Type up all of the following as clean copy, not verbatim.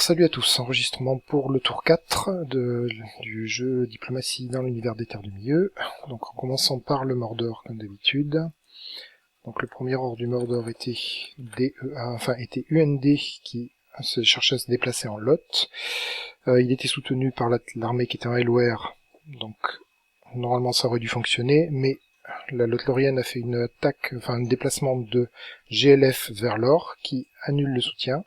salut à tous, enregistrement pour le tour 4 du jeu Diplomatie dans l'univers des Terres du Milieu. Donc en commençant par le Mordor comme d'habitude. Donc le premier ordre du Mordor était était UND qui se cherchait à se déplacer en lot. Il était soutenu par l'armée qui était en Elware, donc normalement ça aurait dû fonctionner, mais la Lothlorienne a fait une attaque, un déplacement de GLF vers l'or qui annule le soutien.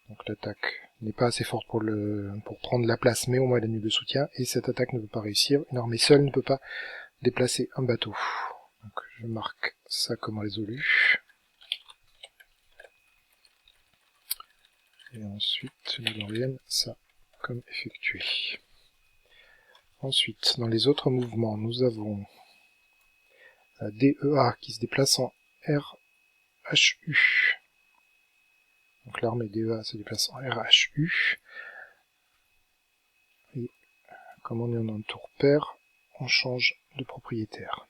Donc l'attaque n'est pas assez forte pour prendre la place, mais au moins elle annule le soutien, et cette attaque ne peut pas réussir. Une armée seule ne peut pas déplacer un bateau. Donc je marque ça comme résolu. Et ensuite, la Lothlorienne, ça comme effectué. Ensuite, dans les autres mouvements, nous avons la DEA qui se déplace en RHU. Donc l'armée DEA se déplace en RHU. Et comme on est en un tour pair, on change de propriétaire.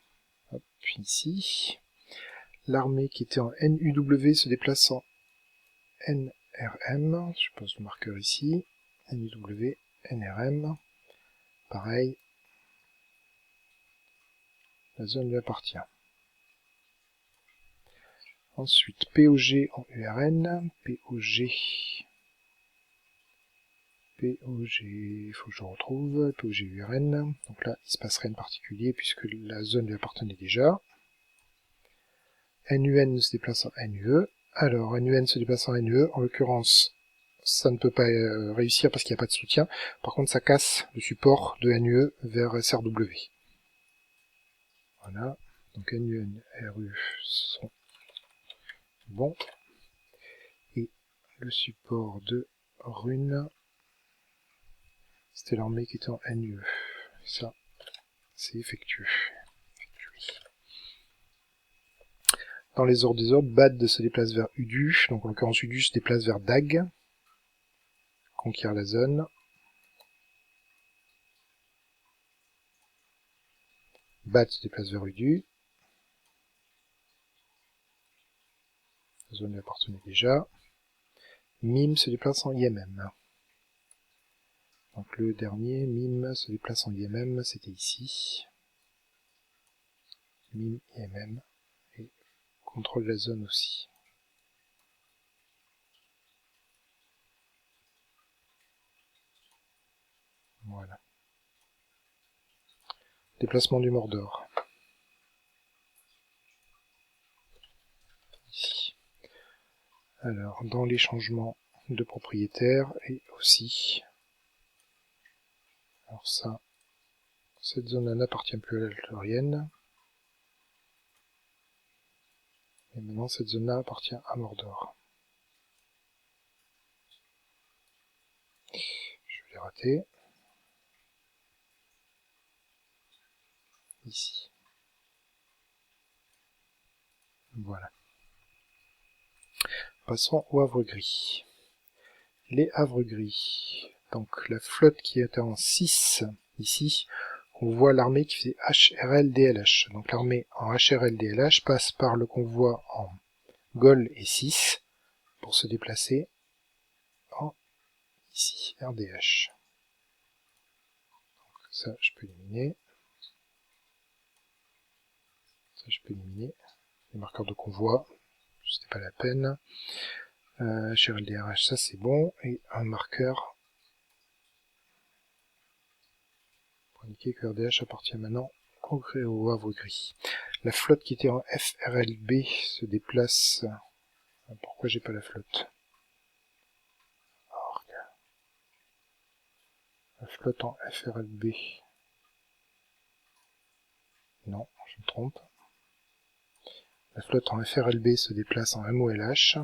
Hop, ici. L'armée qui était en NUW se déplace en NRM. Je pose le marqueur ici. NUW, NRM. Pareil. La zone lui appartient. Ensuite, POG en URN. POG, il faut que je retrouve. POG URN. Donc là, il se passe rien de particulier puisque la zone lui appartenait déjà. NUN se déplace en NUE. Alors, NUN se déplace en NUE. En l'occurrence, ça ne peut pas réussir parce qu'il n'y a pas de soutien. Par contre, ça casse le support de NUE vers SRW. Voilà. Donc NUN, RU sont bons. Et le support de Rune, c'était l'armée qui était en NUE. Ça, c'est effectué. Dans les ordres des ordres, Bad se déplace vers Udu, donc en l'occurrence Udu se déplace vers Dag, conquiert la zone. Bad se déplace vers Udu. La zone lui appartenait déjà. Mime se déplace en IMM. Donc le dernier, Mime se déplace en IMM, c'était ici. Mime, IMM, et contrôle la zone aussi. Voilà. Déplacement du Mordor. Ici. Alors, dans les changements de propriétaire, et aussi... Alors ça, cette zone-là n'appartient plus à la Lothlorienne. Et maintenant, cette zone-là appartient à Mordor. Je l'ai raté. Ici. Voilà. Passons au Havre Gris. Les Havres Gris. Donc la flotte qui était en 6, ici, on voit l'armée qui fait HRL-DLH. Donc l'armée en HRL-DLH passe par le convoi en Gol et 6 pour se déplacer en ici, RDH. Donc ça, je peux éliminer. Ça, je peux éliminer. Les marqueurs de convoi, c'était pas la peine. HRL-DRH, ça c'est bon. Et un marqueur pour indiquer que RDH appartient maintenant au Havre Gris. La flotte qui était en FRLB se déplace... Pourquoi j'ai pas la flotte? La flotte en FRLB. Non, je me trompe. La flotte en FRLB se déplace en MOLH.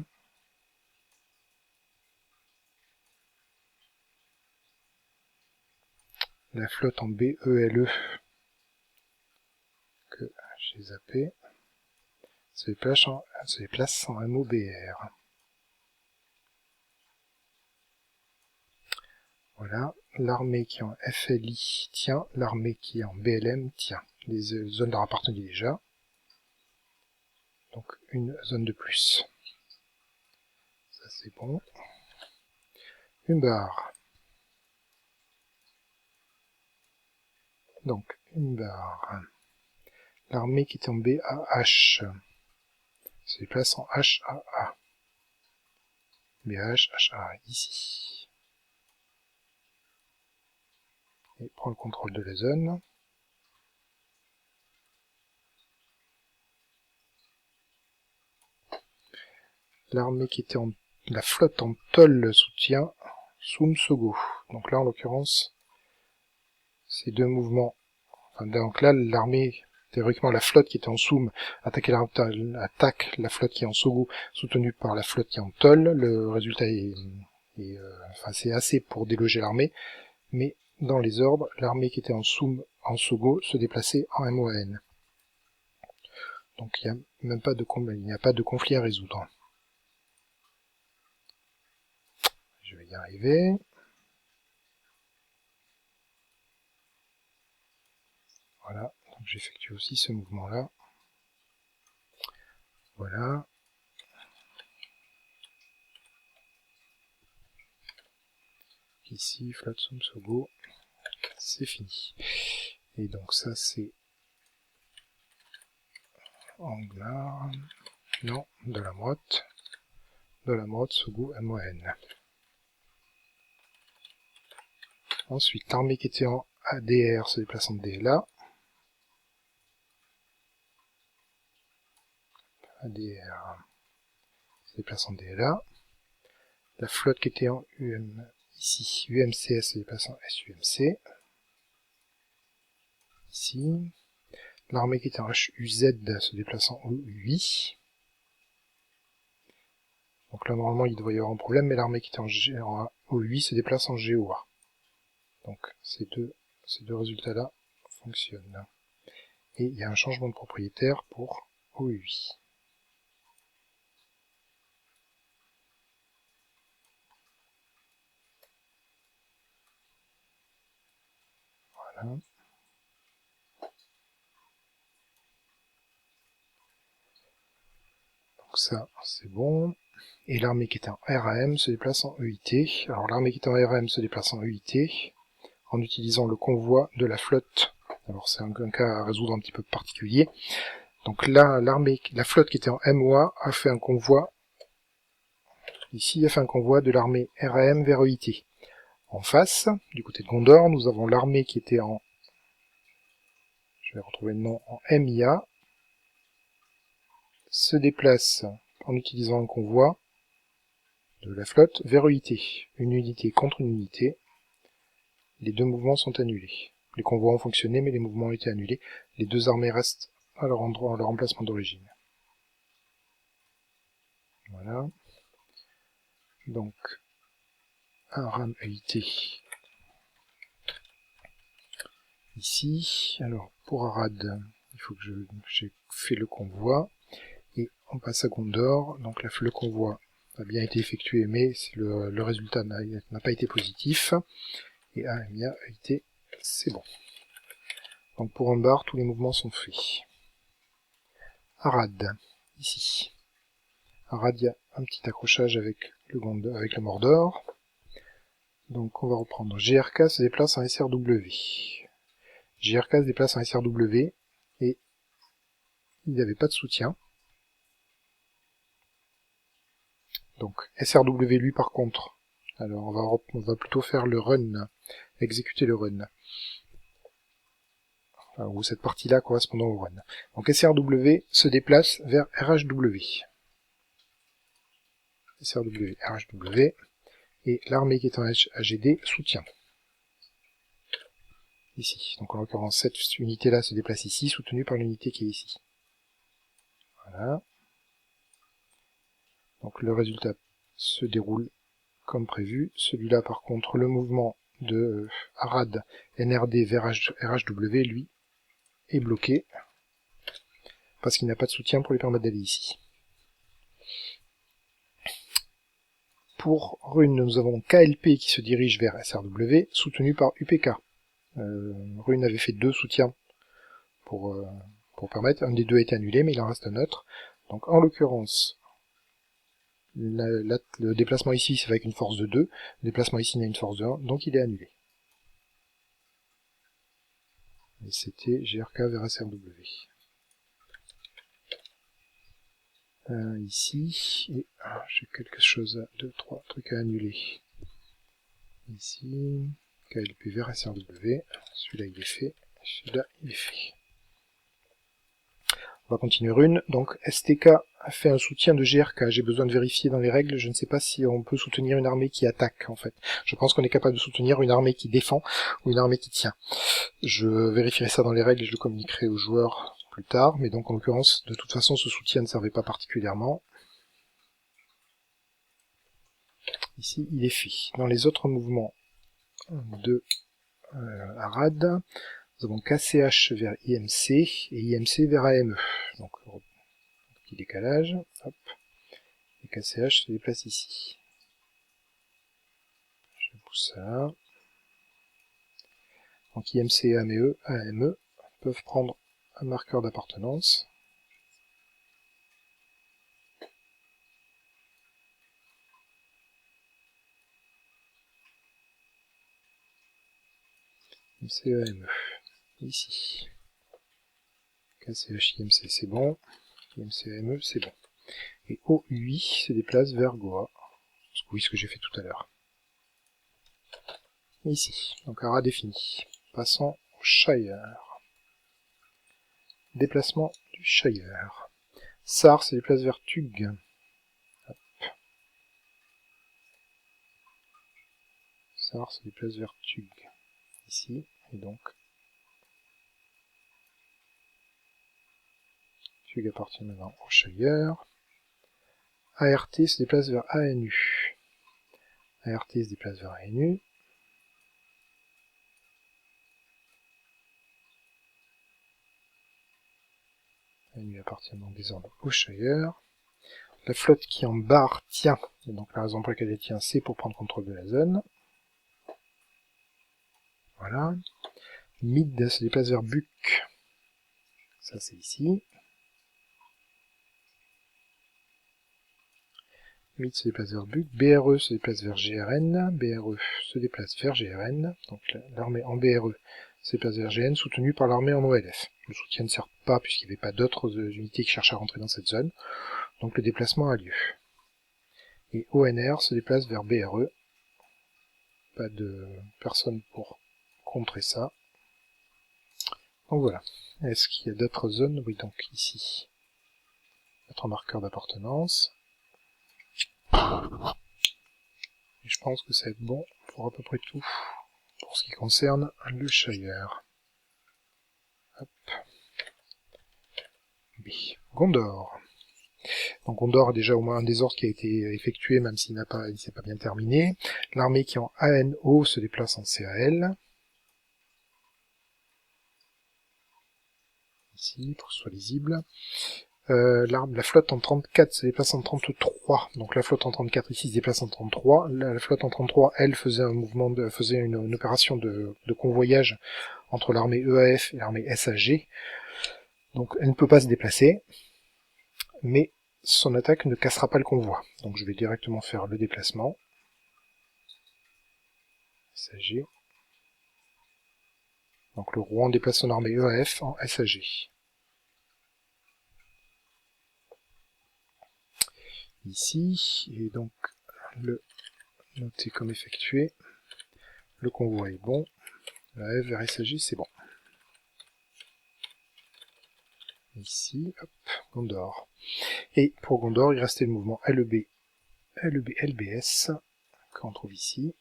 La flotte en BELE, que j'ai zappé, se déplace en MOBR. Voilà, l'armée qui est en FLI tient, l'armée qui est en BLM tient. Les zones leur appartenaient déjà. Donc une zone de plus. Ça c'est bon. Umbar. Donc, Umbar. L'armée qui était en B à H se déplace en H à A. BH, HA, ici. Et prend le contrôle de la zone. L'armée qui était en... La flotte en Toll soutient Soum Sogo. Donc là, en l'occurrence, ces deux mouvements... Enfin, donc là, l'armée... Théoriquement, la flotte qui était en Soum attaque la flotte qui est en Sogo, soutenue par la flotte qui est en Toll. Le résultat est enfin, c'est assez pour déloger l'armée, mais dans les ordres, l'armée qui était en Soum, en Sogo, se déplaçait en MON. Donc il n'y a pas de conflit à résoudre. Je vais y arriver. Voilà, donc j'effectue aussi ce mouvement-là. Voilà. Ici, flotte Soum Sogo, c'est fini. Et donc ça c'est Anglar, non, de la Motte, Sogo, MON. Ensuite, l'armée qui était en ADR se déplace en DLA. ADR se déplace en DLA. La flotte qui était en ici, UMCS se déplace en SUMC. Ici. L'armée qui était en HUZ se déplace en OUI. Donc là, normalement, il devrait y avoir un problème, mais l'armée qui était en OUI se déplace en GOA. Donc, ces deux résultats-là fonctionnent. Et il y a un changement de propriétaire pour OUI. Voilà. Donc ça, c'est bon. Et l'armée qui était en RAM se déplace en EIT. Alors l'armée qui était en RAM se déplace en EIT en utilisant le convoi de la flotte. Alors c'est un cas à résoudre un petit peu particulier. Donc là, la flotte qui était en MOA a fait un convoi. Ici, a fait un convoi de l'armée RAM vers EIT. En face, du côté de Gondor, nous avons l'armée qui était en... Je vais retrouver le nom, en MIA. Se déplace en utilisant un convoi de la flotte vers EIT. Une unité contre une unité. Les deux mouvements sont annulés. Les convois ont fonctionné, mais les mouvements ont été annulés. Les deux armées restent à leur endroit, à leur emplacement d'origine. Voilà. Donc, un RAM EIT ici. Alors, pour Arad, il faut que j'ai fait le convoi. Et on passe à Gondor. Donc le convoi a bien été effectué, mais le résultat n'a pas été positif. Et Amia a été, c'est bon. Donc pour Umbar, tous les mouvements sont faits. Arad, ici. Arad, il y a un petit accrochage avec le Mordor. Donc on va reprendre. GRK se déplace en SRW. GRK se déplace en SRW et il n'y avait pas de soutien. Donc SRW lui par contre, alors on va plutôt faire le run, exécuter le run. Enfin, ou cette partie-là correspondant au run. Donc SRW se déplace vers RHW. SRW, RHW, et l'armée qui est en HAGD soutient. Ici. Donc en l'occurrence, cette unité-là se déplace ici, soutenue par l'unité qui est ici. Voilà. Donc le résultat se déroule comme prévu. Celui-là, par contre, le mouvement de Arad NRD vers RHW, lui, est bloqué, parce qu'il n'a pas de soutien pour lui permettre d'aller ici. Pour Rune, nous avons KLP qui se dirige vers SRW, soutenu par UPK. Rune avait fait 2 soutiens pour permettre, un des deux a été annulé, mais il en reste un autre. Donc en l'occurrence, Le déplacement ici, c'est avec une force de 2. Le déplacement ici n'a une force de 1, donc il est annulé. Et c'était GRK vers SRW. Ici, et j'ai quelque chose, 2, 3 trucs à annuler. Ici, KLP vers SRW, celui-là il est fait, celui-là il est fait. On va continuer une, donc STK a fait un soutien de GRK, j'ai besoin de vérifier dans les règles, je ne sais pas si on peut soutenir une armée qui attaque en fait. Je pense qu'on est capable de soutenir une armée qui défend ou une armée qui tient. Je vérifierai ça dans les règles et je le communiquerai aux joueurs plus tard, mais donc en l'occurrence, de toute façon ce soutien ne servait pas particulièrement. Ici il est fait. Dans les autres mouvements de Arad, nous avons KCH vers IMC et IMC vers AME. Donc petit décalage, hop, et KCH se déplace ici. Je pousse ça là. Donc IMC et AME peuvent prendre un marqueur d'appartenance. IMC et AME, ici. KCH, IMC c'est bon, IMC et AME c'est bon. Et OUI se déplace vers Goa. Oui, ce que j'ai fait tout à l'heure. Ici, donc ARA défini. Passons au Shire. Déplacement du Shire. SAR se déplace vers Tug. Hop. SAR se déplace vers Tug. Ici, et donc Tug appartient maintenant au Shire. ART se déplace vers ANU. ART se déplace vers ANU. ANU appartient donc désormais au Shire. La flotte qui en barre tient, et donc la raison pour laquelle elle tient, c'est pour prendre contrôle de la zone. Voilà. Mid se déplace vers Buc. Ça c'est ici. Mid se déplace vers Buc. BRE se déplace vers GRN. BRE se déplace vers GRN. Donc l'armée en BRE se déplace vers GN, soutenue par l'armée en OLF. Le soutien ne sert pas puisqu'il n'y avait pas d'autres unités qui cherchent à rentrer dans cette zone. Donc le déplacement a lieu. Et ONR se déplace vers BRE. Pas de personne pour contrer ça. Donc voilà. Est-ce qu'il y a d'autres zones? Oui, donc ici. Notre marqueur d'appartenance. Et je pense que ça va être bon pour à peu près tout pour ce qui concerne le Shire. Hop. B. Gondor. Donc Gondor a déjà au moins un désordre qui a été effectué, même s'il s'est pas bien terminé. L'armée qui en ANO se déplace en CAL. Ici, pour que ce soit lisible. La flotte en 34 se déplace en 33. Donc la flotte en 34 ici se déplace en 33. La flotte en 33, elle, faisait une opération de convoyage entre l'armée EAF et l'armée SAG. Donc elle ne peut pas se déplacer, mais son attaque ne cassera pas le convoi. Donc je vais directement faire le déplacement. SAG. Donc le Rouen déplace son armée EAF en SAG. Ici, et donc le noter comme effectué. Le convoi est bon. La F vers SAG, c'est bon. Ici, hop, Gondor. Et pour Gondor, il restait le mouvement LEB, LBS, qu'on trouve ici.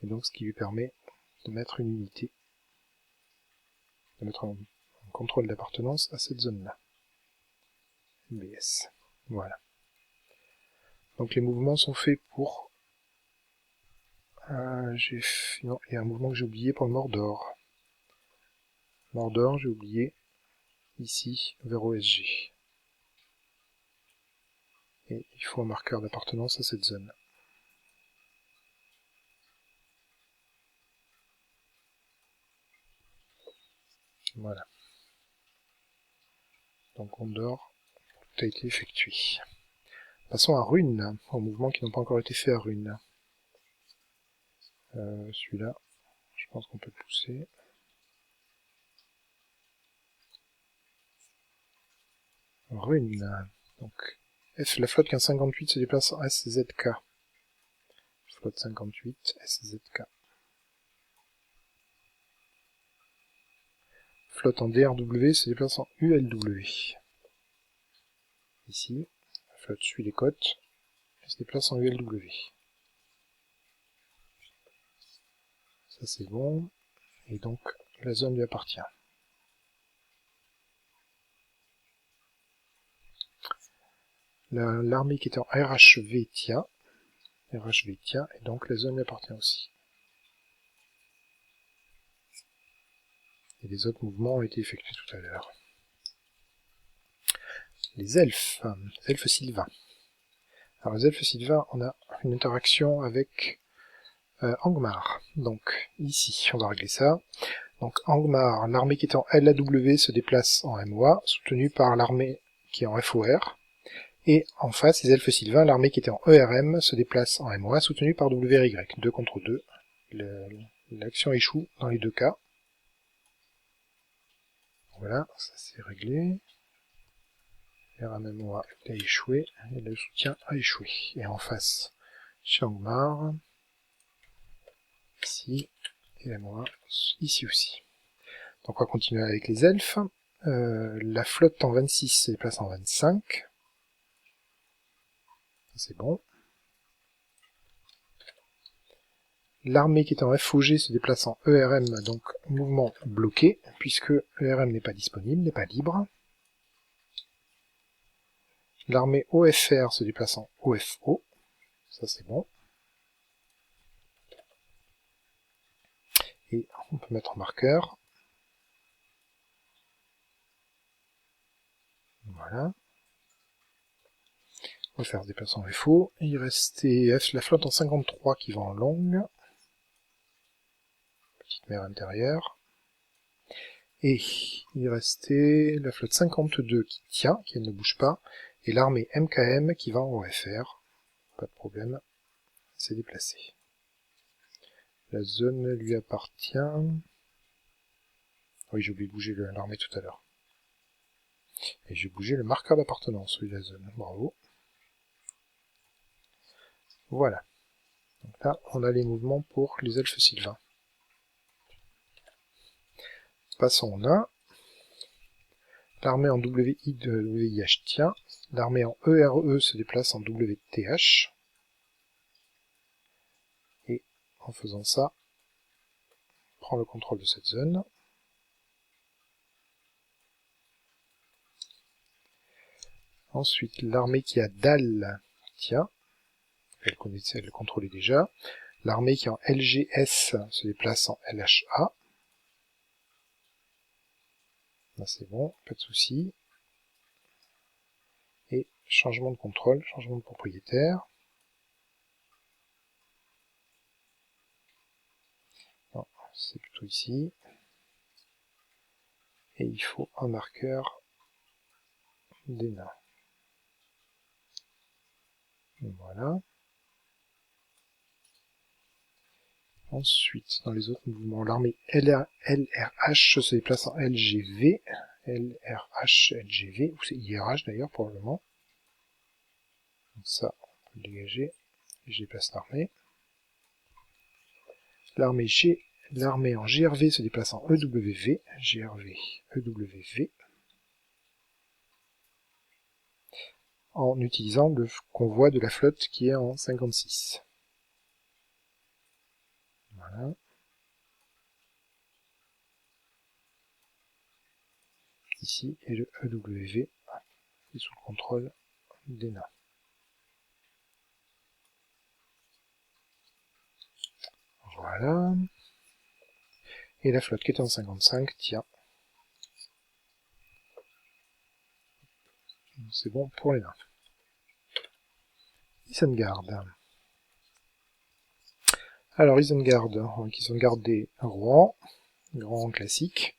Et donc ce qui lui permet de mettre une unité, de mettre un contrôle d'appartenance à cette zone-là. LBS. Voilà. Donc les mouvements sont faits pour... Non, il y a un mouvement que j'ai oublié pour le Mordor. Mordor, j'ai oublié, ici, vers OSG. Et il faut un marqueur d'appartenance à cette zone. Voilà. Donc Gondor, tout a été effectué. Passons à Rune, aux mouvements qui n'ont pas encore été faits à Rune. Celui-là, je pense qu'on peut le pousser. Rune, donc la flotte 1558 se déplace en SZK. Flotte 58, SZK. Flotte en DRW se déplace en ULW. Ici, la flotte suit les côtes et se déplace en ULW. Ça c'est bon, et donc la zone lui appartient. L'armée qui était en RHV tient, et donc la zone lui appartient aussi. Et les autres mouvements ont été effectués tout à l'heure. Les elfes sylvains. Alors les elfes sylvains, on a une interaction avec Angmar. Donc ici, on va régler ça. Donc Angmar, l'armée qui est en LAW se déplace en MOA, soutenue par l'armée qui est en FOR. Et en face, les elfes sylvains, l'armée qui était en ERM se déplace en MOA, soutenue par WRY. 2 contre 2. L'action échoue dans les deux cas. Voilà, ça c'est réglé. RMMOA a échoué, et le soutien a échoué. Et en face, chez Angmar, ici, et MOA, ici aussi. Donc on va continuer avec les elfes. La flotte en 26 se déplace en 25. C'est bon. L'armée qui est en FOG se déplace en ERM, donc mouvement bloqué, puisque ERM n'est pas disponible, n'est pas libre. L'armée OFR se déplace en OFO, ça c'est bon. Et on peut mettre en marqueur. Voilà. OFR se déplace en FO. Il restait la flotte en 53 qui va en longue. Petite mer intérieure. Et il restait la flotte 52 qui tient, qui ne bouge pas, et l'armée MKM qui va en OFR. Pas de problème, c'est déplacé. La zone lui appartient. Oui, j'ai oublié de bouger l'armée tout à l'heure. Et j'ai bougé le marqueur d'appartenance, oui, la zone. Bravo. Voilà. Donc là, on a les mouvements pour les elfes sylvains. Passons en 1. L'armée en WI de WIH tient. L'armée en ERE se déplace en WTH. Et en faisant ça, on prend le contrôle de cette zone. Ensuite, l'armée qui a DAL tient. Elle connaissait, elle le contrôlait déjà. L'armée qui est en LGS se déplace en LHA. Là c'est bon, pas de souci. Et changement de contrôle, changement de propriétaire. Non, c'est plutôt ici. Et il faut un marqueur des nains. Voilà. Ensuite, dans les autres mouvements, l'armée LRH se déplace en LGV. LRH, LGV, ou c'est IRH d'ailleurs probablement. Donc ça, on peut le dégager. Et je déplace l'armée. L'armée en GRV se déplace en EWV. GRV, EWV. En utilisant le convoi de la flotte qui est en 56. Voilà. Ici, et le EWV est sous le contrôle des nains. Voilà. Et la flotte qui est en 55 tient. C'est bon pour les nains. Isengard. Alors Isengard, Isengard des Rouen, grand classique.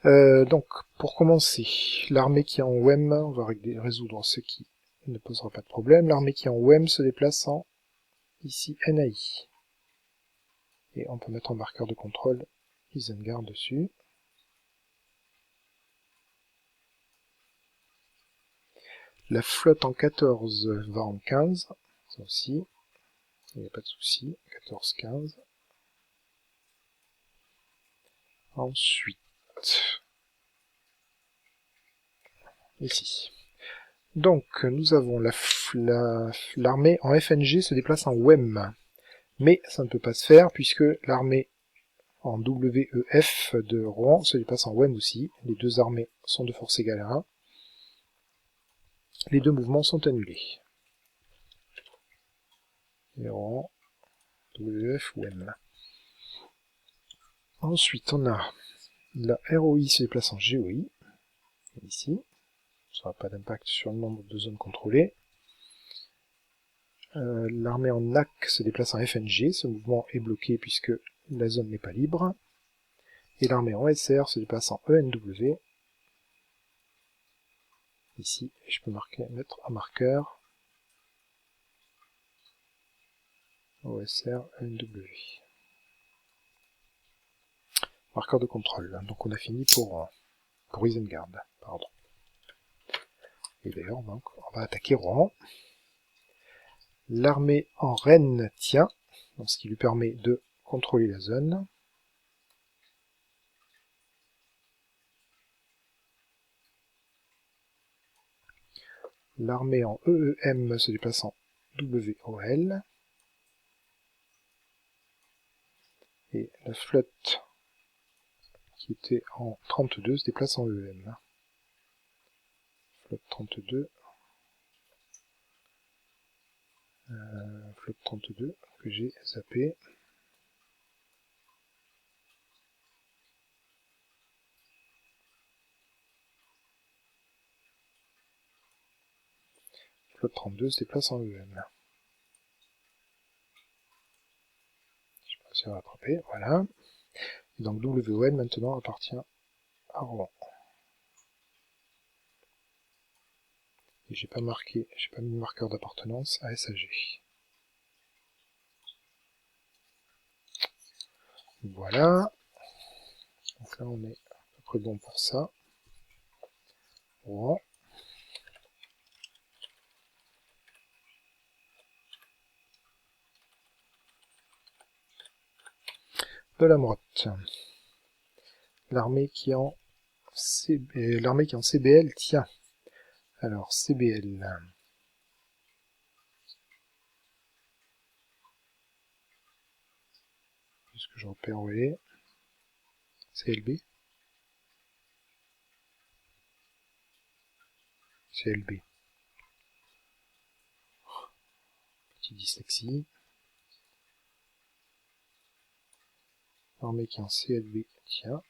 Donc pour commencer, l'armée qui est en WEM, on va résoudre ce qui ne posera pas de problème. L'armée qui est en WEM se déplace en ici NAI. Et on peut mettre en marqueur de contrôle Isengard dessus. La flotte en 14 va en 15, ça aussi, il n'y a pas de souci, 14-15. Ensuite, ici. Donc, nous avons l'armée en FNG se déplace en WEM. Mais ça ne peut pas se faire puisque l'armée en WEF de Rouen se déplace en WEM aussi. Les deux armées sont de force égale à 1. Les deux mouvements sont annulés. Et Rouen, WEF, WEM. Ensuite, on a la ROI se déplace en GOI. Ici. Ça n'aura pas d'impact sur le nombre de zones contrôlées. L'armée en NAC se déplace en FNG, ce mouvement est bloqué puisque la zone n'est pas libre. Et l'armée en SR se déplace en ENW. Ici, et je peux mettre un marqueur. OSR ENW. Marqueur de contrôle. Donc on a fini pour Isengard. Pardon. Et d'ailleurs, on va attaquer Rouen. L'armée en Rennes tient, donc ce qui lui permet de contrôler la zone. L'armée en EEM se déplace en WOL. Et la flotte qui était en 32 se déplace en EEM. Flotte 32. Flotte 32 que j'ai zappé. Flotte 32 se déplace en EM. Je vais réussir à rattraper, voilà. Et donc WON maintenant appartient à Rouen. Et j'ai pas mis de marqueur d'appartenance à SAG. Voilà. Donc là on est à peu près bon pour ça. Rouen. De la Motte. L'armée qui est en CBL tient. Alors CBL. Est-ce que je repère où elle est? CLB. CLB. Petite dyslexie. L'armée qui est en CLB tient.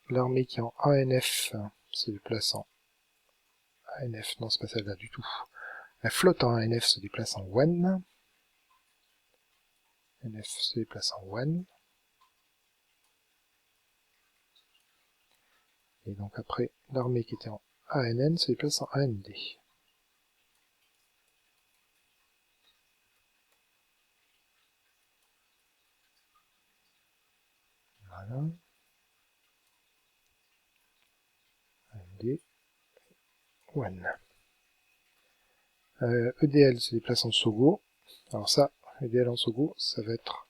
L'armée qui est en ANF se déplace en ANF, non c'est pas celle-là du tout. La flotte en ANF se déplace en WAN. NF se déplace en WAN. Et donc après, l'armée qui était en ANN se déplace en AND. Voilà. AND. WAN. EDL se déplace en Sogo. Alors ça, EDL en Sogo, ça va être...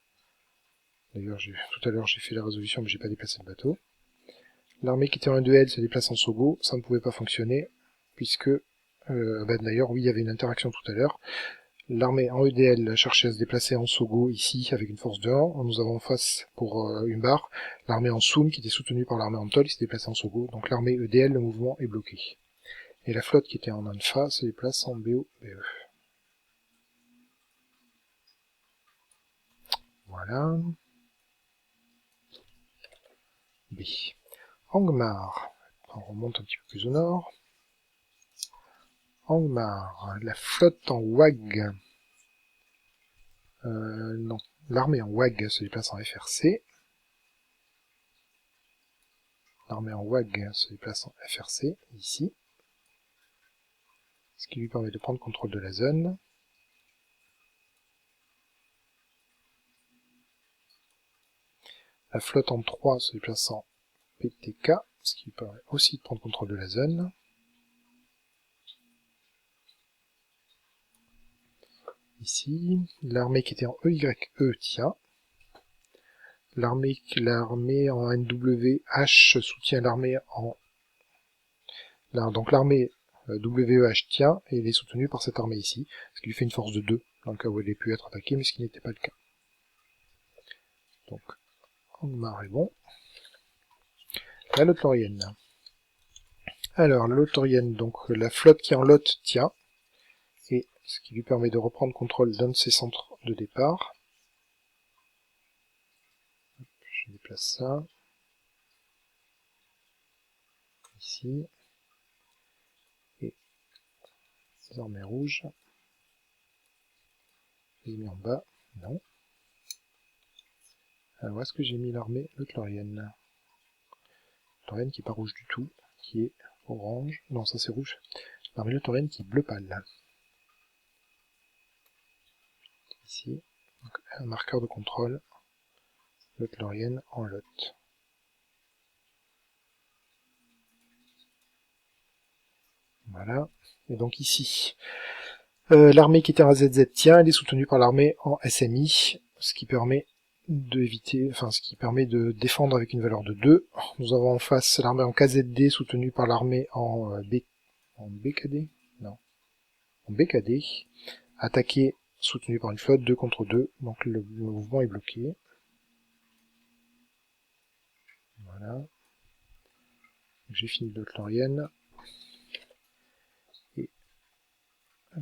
D'ailleurs, tout à l'heure j'ai fait la résolution, mais j'ai pas déplacé le bateau. L'armée qui était en EDL se déplace en Sogo, ça ne pouvait pas fonctionner, puisque... d'ailleurs, oui, il y avait une interaction tout à l'heure. L'armée en EDL cherchait à se déplacer en Sogo, ici, avec une force de 1. Nous avons en face, pour une barre, l'armée en Soum, qui était soutenue par l'armée en Tol, qui s'est déplacée en Sogo. Donc l'armée EDL, le mouvement est bloqué. Et la flotte qui était en Anfa se déplace en BO-BE. Voilà. B. Angmar. On remonte un petit peu plus au nord. Angmar. La flotte en WAG. Non. L'armée en WAG se déplace en FRC. L'armée en WAG se déplace en FRC, ici. Ce qui lui permet de prendre contrôle de la zone. La flotte en 3 se déplace en PTK, ce qui lui permet aussi de prendre contrôle de la zone. Ici, l'armée qui était en EYE tient. L'armée en NWH soutient l'armée en... Donc l'armée WEH tient, et elle est soutenue par cette armée ici, ce qui lui fait une force de 2, dans le cas où elle ait pu être attaquée, mais ce qui n'était pas le cas. Donc, Angmar est bon. La Lothorienne. Alors, la Lothorienne, donc la flotte qui est en Lot tient, et ce qui lui permet de reprendre contrôle d'un de ses centres de départ. Je déplace ça. Ici. Et les armées rouges. Je les ai mis en bas. Non. Alors, où est-ce que j'ai mis l'armée Lothorienne? Lothorienne qui est pas rouge du tout, qui est orange. Non, ça c'est rouge. L'armée Lothorienne qui est bleu pâle. Ici. Donc, un marqueur de contrôle. Lothorienne en Lot. Voilà. Et donc ici, l'armée qui était en AZZ tient, elle est soutenue par l'armée en SMI, ce qui permet de défendre avec une valeur de 2. Nous avons en face l'armée en KZD soutenue par l'armée en BKD, non, en BKD, attaquée soutenue par une flotte 2 contre 2, donc le mouvement est bloqué. Voilà. J'ai fini de Lothorienne. Et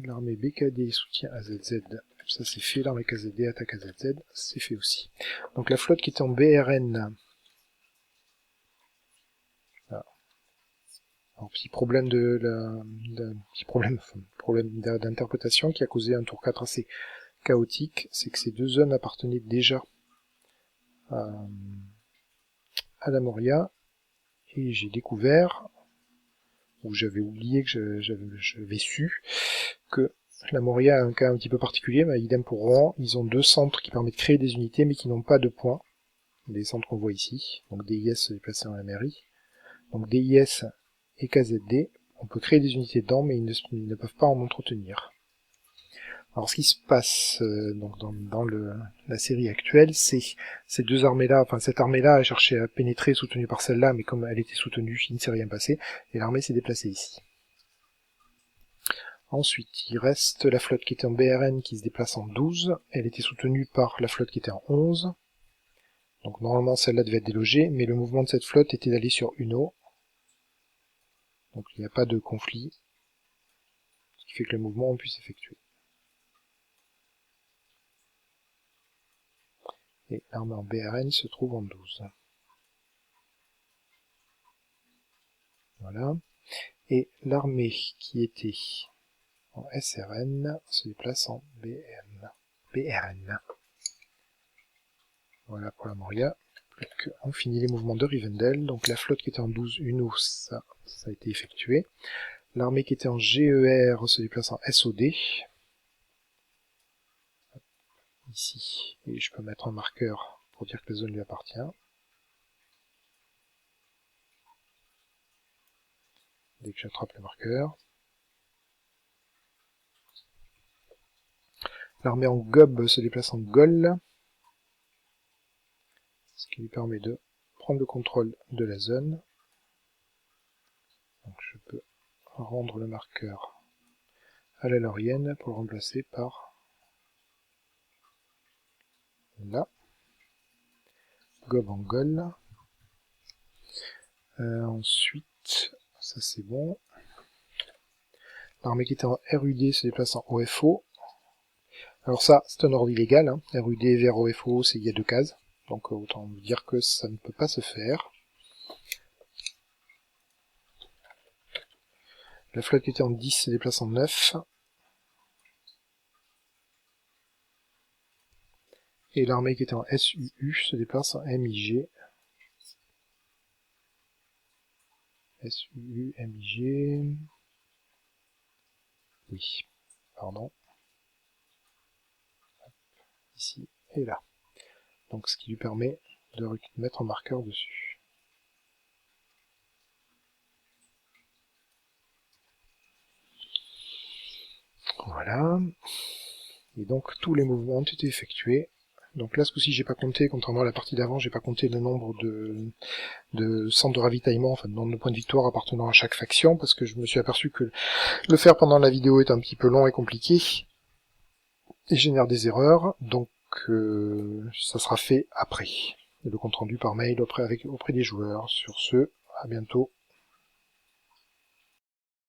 l'armée BKD soutient AZZ. Ça c'est fait, l'armée KZD attaque AZZ, c'est fait aussi. Donc la flotte qui était en BRN. Voilà. Alors, petit problème problème d'interprétation qui a causé un tour 4 assez chaotique, c'est que ces deux zones appartenaient déjà à la Moria, et j'ai découvert, ou j'avais oublié que j'avais su, que la Moria a un cas un petit peu particulier, mais idem pour Rouen, ils ont deux centres qui permettent de créer des unités, mais qui n'ont pas de points. Les centres qu'on voit ici, donc DIS se déplacer dans la mairie. Donc DIS et KZD, on peut créer des unités dedans, mais ils ne peuvent pas en entretenir. Alors ce qui se passe donc dans la série actuelle, c'est ces deux armées-là, enfin cette armée-là a cherché à pénétrer soutenue par celle-là, mais comme elle était soutenue, il ne s'est rien passé, et l'armée s'est déplacée ici. Ensuite, il reste la flotte qui était en BRN qui se déplace en 12, elle était soutenue par la flotte qui était en 11, donc normalement celle-là devait être délogée, mais le mouvement de cette flotte était d'aller sur Uno, donc il n'y a pas de conflit, ce qui fait que le mouvement puisse s'effectuer. Et l'armée en BRN se trouve en 12. Voilà. Et l'armée qui était en SRN se déplace en BRN. Voilà pour la Moria. On finit les mouvements de Rivendell. Donc la flotte qui était en 12 Uno, ça a été effectué. L'armée qui était en GER se déplace en SOD. Ici. Et je peux mettre un marqueur pour dire que la zone lui appartient. Dès que j'attrape le marqueur. L'armée en Gob se déplace en Gol. Ce qui lui permet de prendre le contrôle de la zone. Donc je peux rendre le marqueur à la Lorienne pour le remplacer par là. Gob en Gol. Ensuite, ça c'est bon. L'armée qui était en RUD se déplace en OFO. Alors ça, c'est un ordre illégal. Hein. RUD vers OFO, il y a 2 cases. Donc autant dire que ça ne peut pas se faire. La flotte qui était en 10 se déplace en 9. Et l'armée qui était en SUU se déplace en MIG. SUMIG. Oui, pardon. Ici et là. Donc ce qui lui permet de mettre un marqueur dessus. Voilà. Et donc tous les mouvements ont été effectués. Donc là, ce coup-ci, j'ai pas compté, contrairement à la partie d'avant, j'ai pas compté le nombre de centres de ravitaillement, enfin, le nombre de points de victoire appartenant à chaque faction, parce que je me suis aperçu que le faire pendant la vidéo est un petit peu long et compliqué, et génère des erreurs, donc ça sera fait après. Et le compte rendu par mail auprès des joueurs. Sur ce, à bientôt.